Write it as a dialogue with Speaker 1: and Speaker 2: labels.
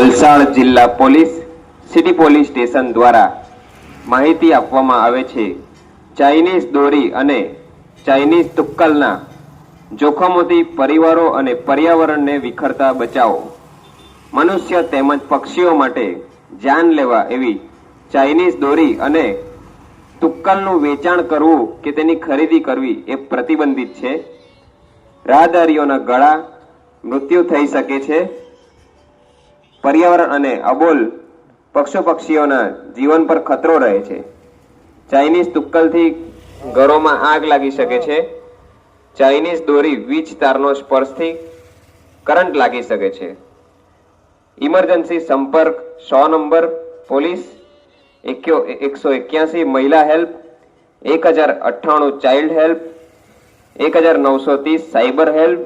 Speaker 1: વલસાડ જિલ્લા police city police station દ્વારા માહિતી આપવામાં આવે છે ચાઇનીઝ દોરી અને ચાઇનીઝ તુક્કલના જોખમોથી પરિવારો અને પર્યાવરણને વિખરતા બચાવો. મનુષ્ય તેમજ પક્ષીઓ માટે જાનલેવા એવી ચાઇનીઝ દોરી અને તુક્કલનું વેચાણ કરવું કે તેની ખરીદી કરવી એ પ્રતિબંધિત છે. રાહદારીઓના ગળા મૃત્યુ થઈ શકે છે. પર્યાવરણ અને અબોલ પશુ પક્ષીઓના જીવન પર ખતરો રહે છે. ચાઇનીઝ તુક્કલથી ઘરોમાં આગ લાગી શકે છે. ચાઇનીઝ દોરી વીજ તારનો સ્પર્શથી કરંટ લાગી શકે છે. ઇમરજન્સી સંપર્ક 100 નંબર પોલીસ 181 મહિલા help 1098 child help 1930 cyber help